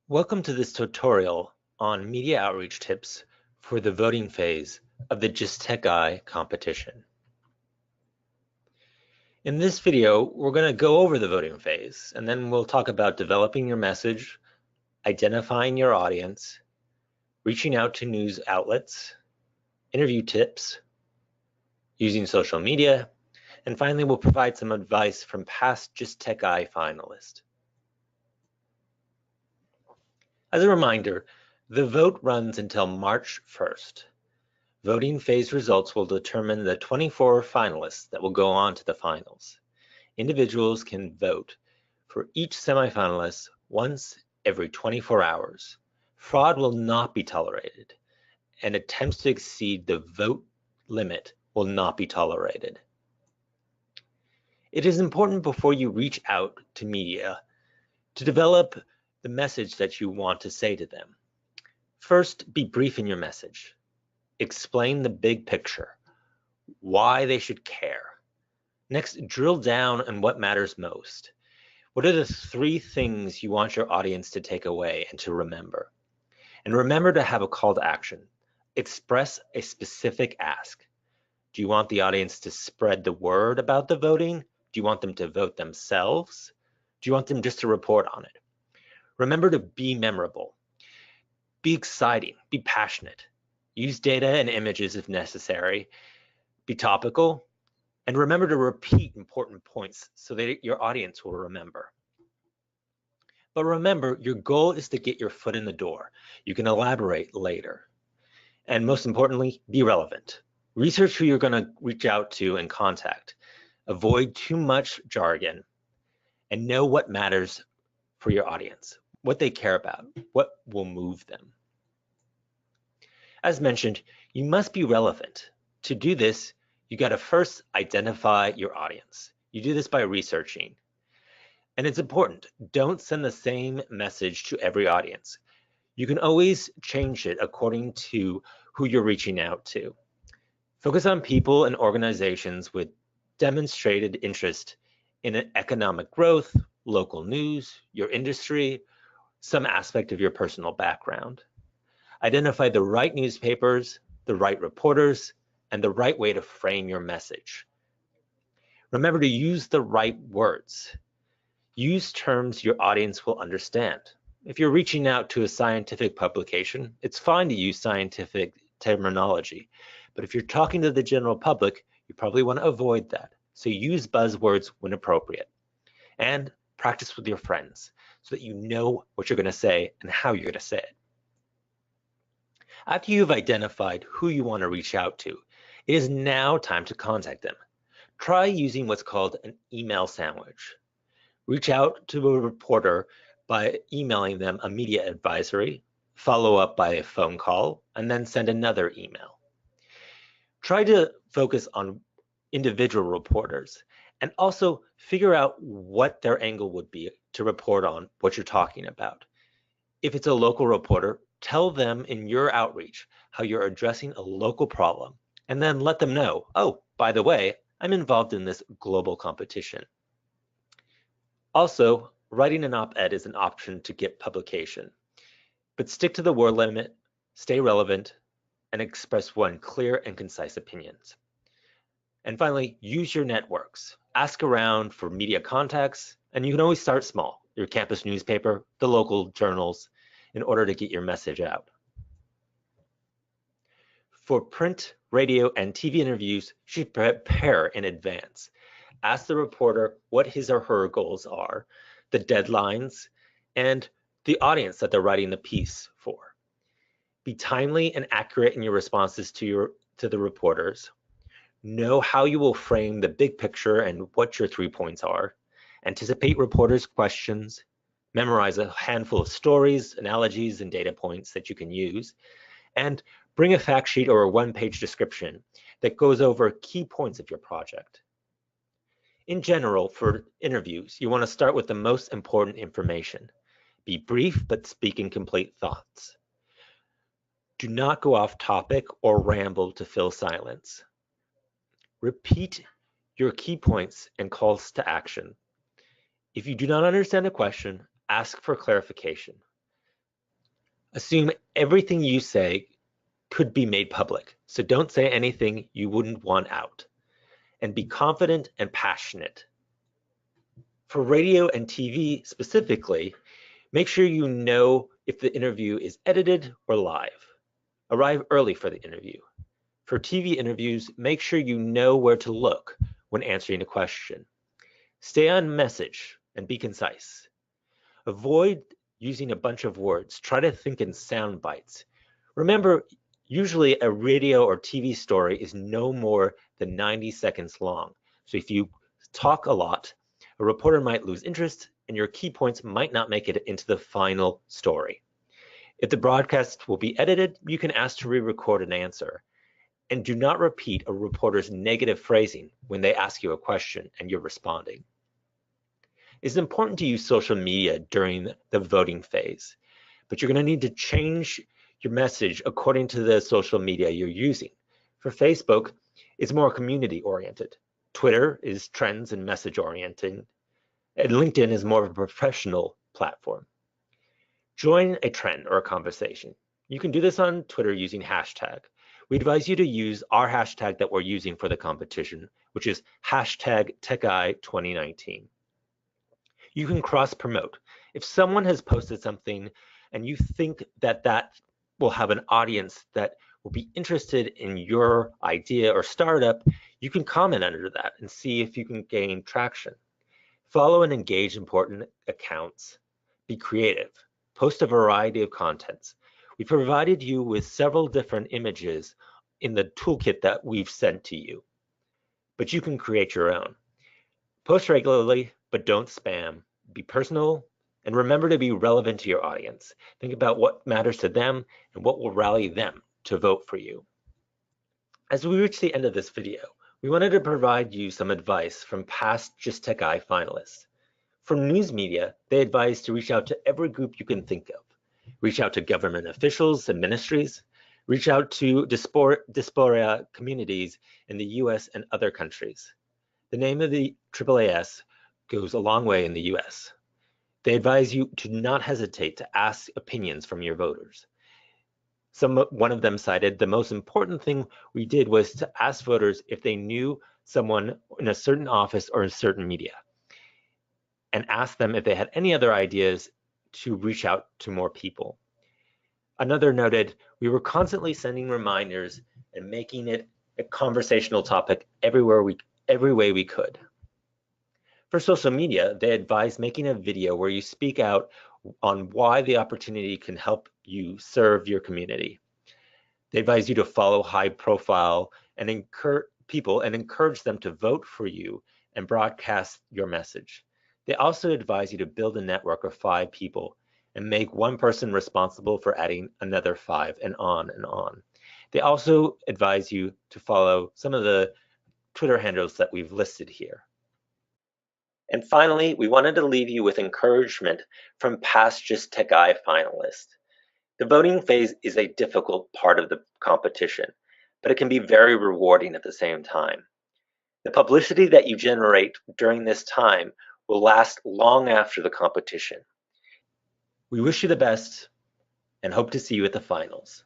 Welcome to this tutorial on media outreach tips for the voting phase of the JustTechEye competition. In this video, we're going to go over the voting phase, and then we'll talk about developing your message, identifying your audience, reaching out to news outlets, interview tips, using social media, and finally we'll provide some advice from past JustTechEye finalists. As a reminder, the vote runs until March 1st. Voting phase results will determine the 24 finalists that will go on to the finals. Individuals can vote for each semifinalist once every 24 hours. Fraud will not be tolerated, and attempts to exceed the vote limit will not be tolerated. It is important before you reach out to media to develop the message that you want to say to them. First, be brief in your message. Explain the big picture, why they should care. Next, drill down on what matters most. What are the 3 things you want your audience to take away and to remember? And remember to have a call to action. Express a specific ask. Do you want the audience to spread the word about the voting? Do you want them to vote themselves? Do you want them just to report on it? Remember to be memorable. Be exciting, be passionate. Use data and images if necessary. Be topical. And remember to repeat important points so that your audience will remember. But remember, your goal is to get your foot in the door. You can elaborate later. And most importantly, be relevant. Research who you're going to reach out to and contact. Avoid too much jargon and know what matters for your audience, what they care about, what will move them. As mentioned, you must be relevant. To do this, you got to first identify your audience. You do this by researching. And it's important, don't send the same message to every audience. You can always change it according to who you're reaching out to. Focus on people and organizations with demonstrated interest in economic growth, local news, your industry, some aspect of your personal background. Identify the right newspapers, the right reporters, and the right way to frame your message. Remember to use the right words. Use terms your audience will understand. If you're reaching out to a scientific publication, it's fine to use scientific terminology. But if you're talking to the general public, you probably want to avoid that. So use buzzwords when appropriate. And practice with your friends so that you know what you're going to say and how you're going to say it. After you've identified who you want to reach out to, it is now time to contact them. Try using what's called an email sandwich. Reach out to a reporter by emailing them a media advisory, follow up by a phone call, and then send another email. Try to focus on individual reporters and also figure out what their angle would be to report on what you're talking about. If it's a local reporter, tell them in your outreach how you're addressing a local problem, and then let them know, oh, by the way, I'm involved in this global competition. Also, writing an op-ed is an option to get publication, but stick to the word limit, stay relevant, and express one clear and concise opinions. And finally, use your networks. Ask around for media contacts, and you can always start small, your campus newspaper, the local journals, in order to get your message out. For print, radio, and TV interviews, you should prepare in advance. Ask the reporter what his or her goals are, the deadlines, and the audience that they're writing the piece for. Be timely and accurate in your responses to the reporters. Know how you will frame the big picture and what your 3 points are. Anticipate reporters' questions. Memorize a handful of stories, analogies, and data points that you can use. And bring a fact sheet or a one-page description that goes over key points of your project. In general, for interviews, you want to start with the most important information. Be brief, but speak in complete thoughts. Do not go off topic or ramble to fill silence. Repeat your key points and calls to action. If you do not understand a question, ask for clarification. Assume everything you say could be made public, so don't say anything you wouldn't want out. And be confident and passionate. For radio and TV specifically, make sure you know if the interview is edited or live. Arrive early for the interview. For TV interviews, make sure you know where to look when answering a question. Stay on message and be concise. Avoid using a bunch of words. Try to think in sound bites. Remember, usually a radio or TV story is no more than 90 seconds long. So if you talk a lot, a reporter might lose interest and your key points might not make it into the final story. If the broadcast will be edited, you can ask to re-record an answer. And do not repeat a reporter's negative phrasing when they ask you a question and you're responding. It's important to use social media during the voting phase, but you're going to need to change your message according to the social media you're using. For Facebook, it's more community oriented. Twitter is trends and message oriented, and LinkedIn is more of a professional platform. Join a trend or a conversation. You can do this on Twitter using hashtag. We advise you to use our hashtag that we're using for the competition, which is hashtag TechEye2019. You can cross promote. If someone has posted something and you think that that will have an audience that will be interested in your idea or startup, you can comment under that and see if you can gain traction. Follow and engage important accounts. Be creative. Post a variety of contents. We provided you with several different images in the toolkit that we've sent to you, but you can create your own. Post regularly, but don't spam. Be personal and remember to be relevant to your audience. Think about what matters to them and what will rally them to vote for you. As we reach the end of this video, we wanted to provide you some advice from past Just Tech Eye finalists. For news media, they advise to reach out to every group you can think of. Reach out to government officials and ministries. Reach out to diaspora communities in the US and other countries. The name of the AAAS goes a long way in the US. They advise you to not hesitate to ask opinions from your voters. One of them cited, the most important thing we did was to ask voters if they knew someone in a certain office or a certain media, and ask them if they had any other ideas to reach out to more people. Another noted, we were constantly sending reminders and making it a conversational topic every way we could. For social media, they advise making a video where you speak out on why the opportunity can help you serve your community. They advise you to follow high profile and encourage them to vote for you and broadcast your message. They also advise you to build a network of 5 people and make one person responsible for adding another 5 and on and on. They also advise you to follow some of the Twitter handles that we've listed here. And finally, we wanted to leave you with encouragement from past Just Tech Eye finalists. The voting phase is a difficult part of the competition, but it can be very rewarding at the same time. The publicity that you generate during this time will last long after the competition. We wish you the best and hope to see you at the finals.